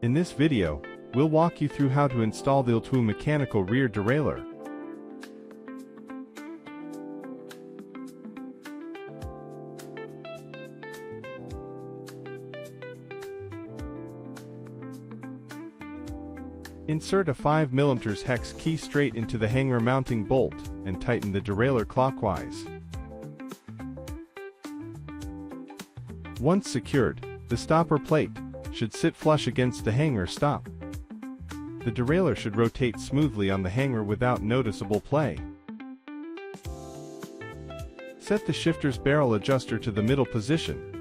In this video, we'll walk you through how to install the L-TWOO mechanical rear derailleur. Insert a 5mm hex key straight into the hanger mounting bolt and tighten the derailleur clockwise. Once secured, the stopper plate should sit flush against the hanger stop. The derailleur should rotate smoothly on the hanger without noticeable play. Set the shifter's barrel adjuster to the middle position.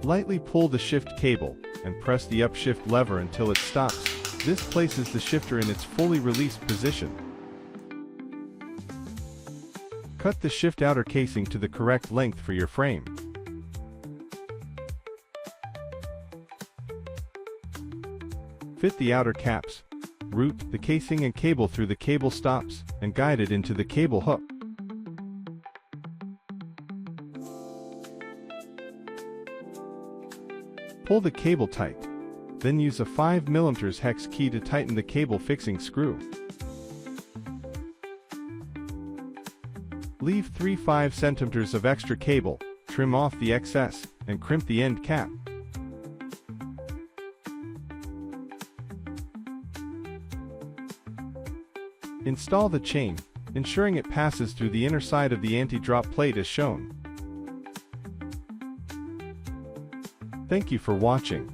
Lightly pull the shift cable and press the upshift lever until it stops. This places the shifter in its fully released position. Cut the shift outer casing to the correct length for your frame. Fit the outer caps, route the casing and cable through the cable stops, and guide it into the cable hook. Pull the cable tight, then use a 5mm hex key to tighten the cable fixing screw. Leave 3/5 cm of extra cable, trim off the excess, and crimp the end cap. Install the chain, ensuring it passes through the inner side of the anti-drop plate as shown. Thank you for watching.